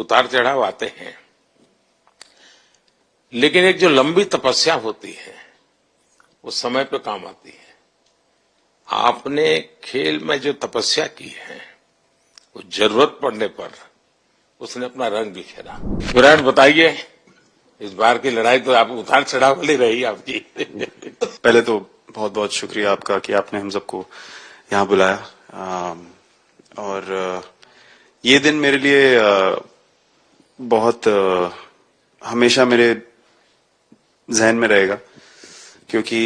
उतार चढ़ाव आते हैं, लेकिन एक जो लंबी तपस्या होती है वो समय पे काम आती है। आपने खेल में जो तपस्या की है वो जरूरत पड़ने पर उसने अपना रंग बिखेरा। विराट, बताइए, इस बार की लड़ाई तो आप उतार चढ़ाव वाली रही आपकी। पहले तो बहुत बहुत शुक्रिया आपका कि आपने हम सबको यहाँ बुलाया। और ये दिन मेरे लिए बहुत हमेशा मेरे जहन में रहेगा, क्योंकि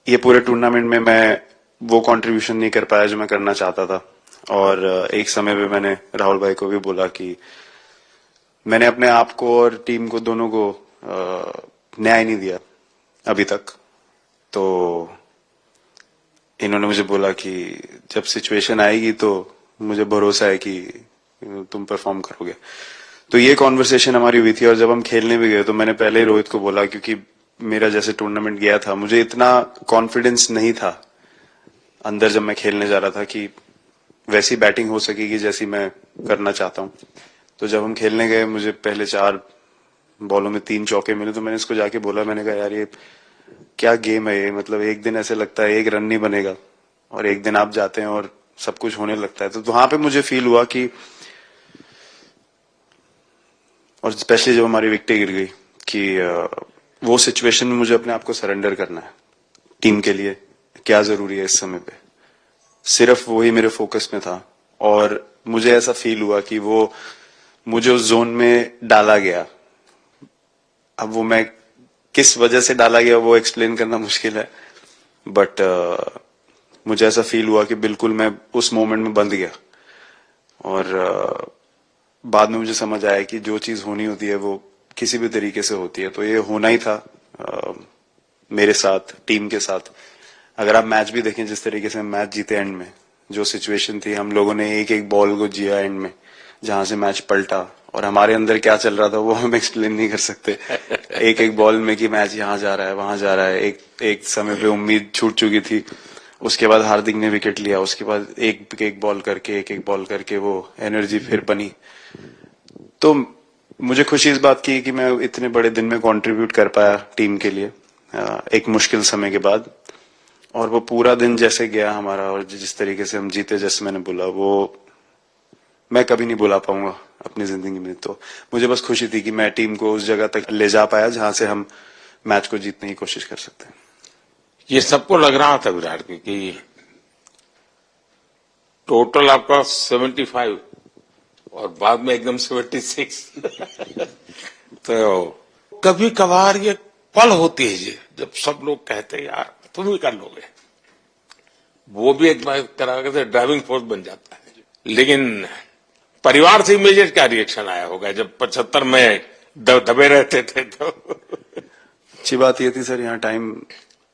ये पूरे टूर्नामेंट में मैं वो कंट्रीब्यूशन नहीं कर पाया जो मैं करना चाहता था। और एक समय पे मैंने राहुल भाई को भी बोला कि मैंने अपने आप को और टीम को दोनों को न्याय नहीं दिया अभी तक। तो इन्होंने मुझे बोला कि जब सिचुएशन आएगी तो मुझे भरोसा है कि तुम परफॉर्म करोगे। तो ये कॉन्वर्सेशन हमारी हुई थी, और जब हम खेलने भी गए तो मैंने पहले ही रोहित को बोला, क्योंकि मेरा जैसे टूर्नामेंट गया था मुझे इतना कॉन्फिडेंस नहीं था अंदर जब मैं खेलने जा रहा था कि वैसी बैटिंग हो सकेगी जैसी मैं करना चाहता हूँ। तो जब हम खेलने गए मुझे पहले 4 बॉलों में 3 चौके मिले, तो मैंने इसको जाके बोला, मैंने कहा यार ये क्या गेम है ये, मतलब एक दिन ऐसे लगता है एक रन नहीं बनेगा और एक दिन आप जाते हैं और सब कुछ होने लगता है। तो वहां पे मुझे फील हुआ कि, और स्पेशली जब हमारी विकेट गिर गई, कि वो सिचुएशन में मुझे अपने आप को सरेंडर करना है। टीम के लिए क्या जरूरी है इस समय पे, सिर्फ वही मेरे फोकस में था। और मुझे ऐसा फील हुआ कि वो मुझे उस जोन में डाला गया। अब वो मैं किस वजह से डाला गया वो एक्सप्लेन करना मुश्किल है, बट मुझे ऐसा फील हुआ कि बिल्कुल मैं उस मोमेंट में बंध गया। और बाद में मुझे समझ आया कि जो चीज होनी होती है वो किसी भी तरीके से होती है, तो ये होना ही था मेरे साथ, टीम के साथ। अगर आप मैच भी देखें जिस तरीके से हम मैच जीते एंड में, जो सिचुएशन थी, हम लोगों ने एक एक बॉल को जिया एंड में, जहां से मैच पलटा, और हमारे अंदर क्या चल रहा था वो हम एक्सप्लेन नहीं कर सकते। एक एक बॉल में कि मैच यहाँ जा रहा है वहां जा रहा है। एक समय पे उम्मीद छूट चुकी थी, उसके बाद हार्दिक ने विकेट लिया, उसके बाद एक एक बॉल करके वो एनर्जी फिर बनी। तो मुझे खुशी इस बात की कि मैं इतने बड़े दिन में कंट्रीब्यूट कर पाया टीम के लिए एक मुश्किल समय के बाद। और वो पूरा दिन जैसे गया हमारा, और जिस तरीके से हम जीते, जैसे मैंने बोला, वो मैं कभी नहीं भुला पाऊंगा अपनी जिंदगी में। तो मुझे बस खुशी थी कि मैं टीम को उस जगह तक ले जा पाया जहां से हम मैच को जीतने की कोशिश कर सकते हैं। ये सबको लग रहा था विराट कि टोटल आपका 75 और बाद में एकदम 76। तो कभी कभार ये पल होती है जी जब सब लोग कहते हैं यार तुम ही कर लोगे, वो भी एक तरह से ड्राइविंग फोर्स बन जाता है। लेकिन परिवार से इमीडिएट क्या रिएक्शन आया होगा जब 75 में दबे रहते थे? तो अच्छी बात ये थी सर, यहाँ टाइम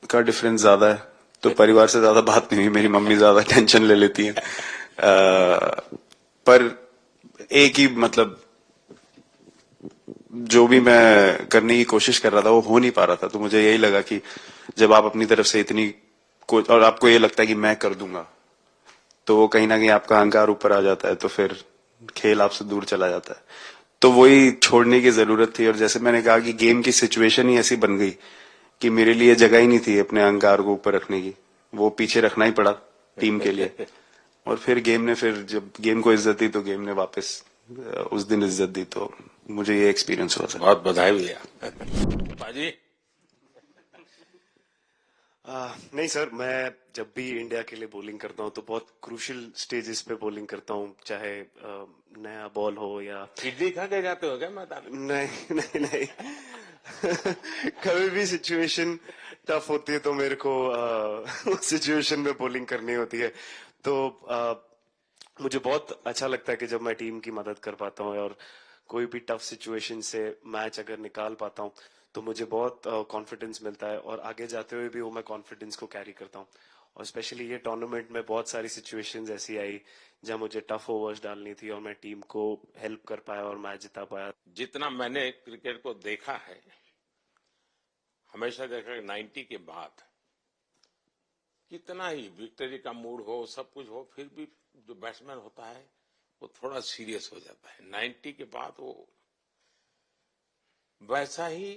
का डिफरेंस ज्यादा है, तो परिवार से ज्यादा बात नहीं हुई। मेरी मम्मी ज्यादा टेंशन ले लेती हैं। पर एक ही, मतलब जो भी मैं करने की कोशिश कर रहा था वो हो नहीं पा रहा था। तो मुझे यही लगा कि जब आप अपनी तरफ से इतनी और आपको ये लगता है कि मैं कर दूंगा, तो वो कहीं ना कहीं आपका अहंकार ऊपर आ जाता है, तो फिर खेल आपसे दूर चला जाता है। तो वही छोड़ने की जरूरत थी। और जैसे मैंने कहा कि गेम की सिचुएशन ही ऐसी बन गई कि मेरे लिए जगह ही नहीं थी अपने अहंकार को ऊपर रखने की, वो पीछे रखना ही पड़ा टीम के लिए। और फिर गेम ने, फिर जब गेम को इज्जत दी तो गेम ने वापस उस दिन इज्जत दी। तो मुझे ये एक्सपीरियंस हुआ सर। बहुत बधाई भैया। बाजी नहीं सर, मैं जब भी इंडिया के लिए बॉलिंग करता हूँ तो बहुत क्रूशियल स्टेजेस पे बॉलिंग करता हूँ, चाहे नया बॉल हो या इडली खा के जाते हो क्या मैदान में? नहीं नहीं नहीं। कभी भी सिचुएशन टफ होती है तो मेरे को उस सिचुएशन में बॉलिंग करनी होती है। तो मुझे बहुत अच्छा लगता है कि जब मैं टीम की मदद कर पाता हूँ और कोई भी टफ सिचुएशन से मैच अगर निकाल पाता हूँ तो मुझे बहुत कॉन्फिडेंस मिलता है, और आगे जाते हुए भी वो मैं कॉन्फिडेंस को कैरी करता हूँ। और स्पेशली ये टूर्नामेंट में बहुत सारी सिचुएशंस ऐसी आई जहां मुझे टफ ओवर्स डालनी थी और मैं टीम को हेल्प कर पाया और मैच जिता पाया। जितना मैंने क्रिकेट को देखा है, हमेशा देखा कि 90 के बाद कितना ही विक्ट्री का मूड हो, सब कुछ हो, फिर भी जो बैट्समैन होता है वो थोड़ा सीरियस हो जाता है। 90 के बाद वो वैसा ही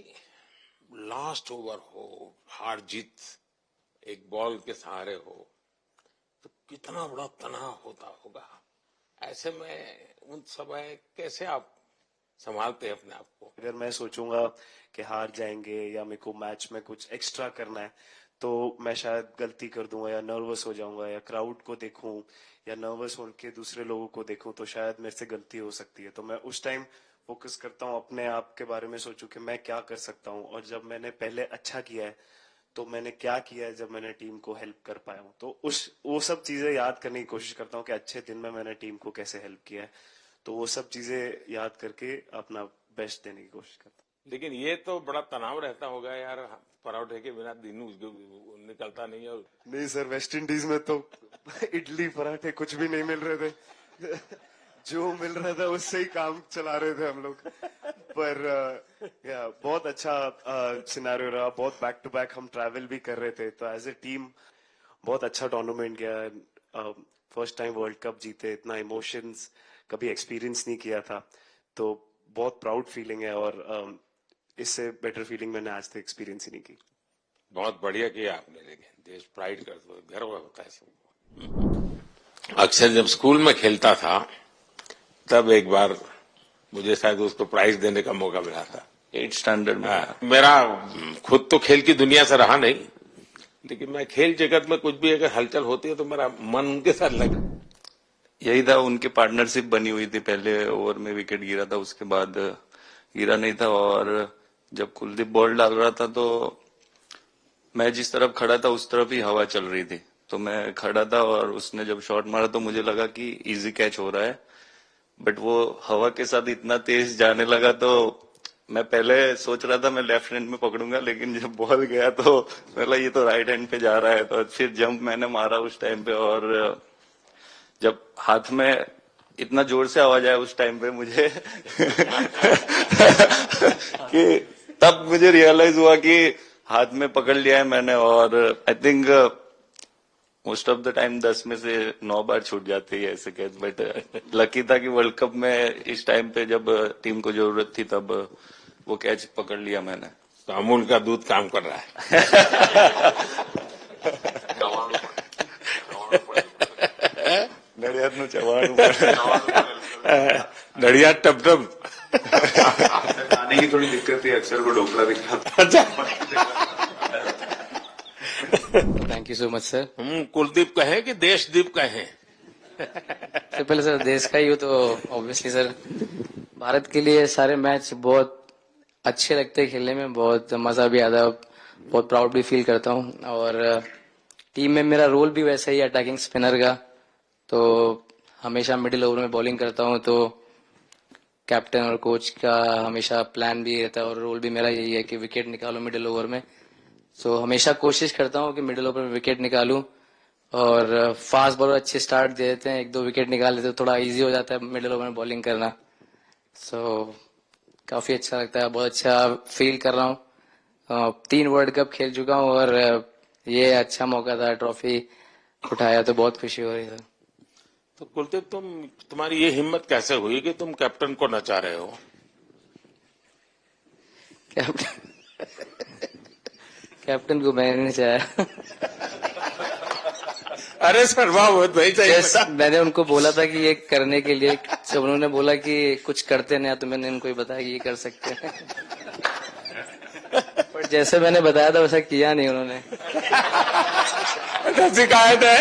लास्ट ओवर हो, हार जीत एक बॉल के सहारे हो, तो कितना बड़ा तनाव होता होगा। ऐसे में उन समय कैसे आप संभालते हैं अपने आप को? अगर मैं सोचूंगा कि हार जाएंगे या मेरे को मैच में कुछ एक्स्ट्रा करना है तो मैं शायद गलती कर दूंगा या नर्वस हो जाऊंगा या क्राउड को देखूं या नर्वस होकर दूसरे लोगों को देखूं तो शायद मेरे से गलती हो सकती है। तो मैं उस टाइम फोकस करता हूं, अपने आप के बारे में सोचूं कि मैं क्या कर सकता हूं और जब मैंने पहले अच्छा किया है तो मैंने क्या किया है जब मैंने टीम को हेल्प कर पाया हूं। तो वो सब चीजें याद करने की कोशिश करता हूं कि अच्छे दिन में मैंने टीम को कैसे हेल्प किया है। तो वो सब चीजें याद करके अपना बेस्ट देने की कोशिश करता हूं। लेकिन ये तो बड़ा तनाव रहता होगा यार, पराठे के बिना दिन निकलता नहीं। और नहीं सर, वेस्ट इंडीज में तो इडली पराठे कुछ भी नहीं मिल रहे थे जो मिल रहा था उससे ही काम चला रहे थे हम लोग। पर या बहुत अच्छा सिनेरियो रहा, बहुत बैक टू बैक हम ट्रैवल भी कर रहे थे, तो एज ए टीम बहुत अच्छा टूर्नामेंट गया। फर्स्ट टाइम वर्ल्ड कप जीते, इतना इमोशंस कभी एक्सपीरियंस नहीं किया था, तो बहुत प्राउड फीलिंग है और इससे बेटर फीलिंग मैंने आज तक एक्सपीरियंस ही नहीं की। बहुत बढ़िया किया आपने, लेकिन देश प्राइड करते हुए गर्व होता है सबको। अक्सर जब स्कूल में खेलता था तब एक बार मुझे शायद उसको प्राइज देने का मौका मिला था 8th स्टैंडर्ड में। मेरा खुद तो खेल की दुनिया से रहा नहीं, लेकिन मैं खेल जगत में कुछ भी अगर हलचल होती है तो मेरा मन उनके साथ लगा। यही था, उनकी पार्टनरशिप बनी हुई थी। पहले ओवर में विकेट गिरा था, उसके बाद गिरा नहीं था। और जब कुलदीप बॉल डाल रहा था तो मैं जिस तरफ खड़ा था उस तरफ ही हवा चल रही थी, तो मैं खड़ा था और उसने जब शॉट मारा तो मुझे लगा कि इजी कैच हो रहा है, बट वो हवा के साथ इतना तेज जाने लगा तो मैं पहले सोच रहा था मैं लेफ्ट हैंड में पकड़ूंगा, लेकिन जब बॉल गया तो बोला ये तो राइट हैंड पे जा रहा है। तो फिर जंप मैंने मारा उस टाइम पे, और जब हाथ में इतना जोर से आवाज आया उस टाइम पे मुझे कि तब मुझे रियलाइज हुआ कि हाथ में पकड़ लिया है मैंने। और I think most of the time 10 में से 9 बार छूट जाती है ऐसे कैच, बट लकी था कि वर्ल्ड कप में इस टाइम पे जब टीम को जरूरत थी तब वो कैच पकड़ लिया मैंने। तो अमूल का दूध काम कर रहा है। नड़ियाद नु चवाणु नड़िया टप टप। खाने की थोड़ी दिक्कत थी, अक्सर को ढोकला दिखता। Thank you so much sir. Kuldeep कहें कि देशदीप कहें? सबसे पहले सर देश का ही हो तो ऑब्वियसली सर भारत के लिए सारे मैच बहुत अच्छे लगते हैं खेलने में, बहुत मजा भी आता है, बहुत प्राउड भी फील करता हूँ। और टीम में मेरा रोल भी वैसा ही है, अटैकिंग स्पिनर का। तो हमेशा मिडिल ओवर में बॉलिंग करता हूँ, तो कैप्टन और कोच का हमेशा प्लान भी रहता है और रोल भी मेरा यही है कि विकेट निकालो मिडिल ओवर में। सो हमेशा कोशिश करता हूँ कि मिडिल ओवर में विकेट निकालूं, और फास्ट बॉलर अच्छे स्टार्ट दे देते हैं, 1-2 विकेट निकाल लेते तो थोड़ा इजी हो जाता है मिडिल ओवर में बॉलिंग करना। सो काफी अच्छा लगता है, बहुत अच्छा फील कर रहा हूँ। 3 वर्ल्ड कप खेल चुका हूँ और ये अच्छा मौका था, ट्रॉफी उठाया तो बहुत खुशी हो रही है। तो कुलदीप तुम्हारी ये हिम्मत कैसे हुई कि तुम कैप्टन को नचा रहे हो? कैप्टन को मैंने नहीं चाहा। अरे सर वाह, बहुत भाई चाहिए। मैंने उनको बोला था कि ये करने के लिए, जब उन्होंने बोला कि कुछ करते नहीं तो मैंने उनको ही बताया कि ये कर सकते हैं। पर जैसे मैंने बताया था वैसा किया नहीं उन्होंने। शिकायत है।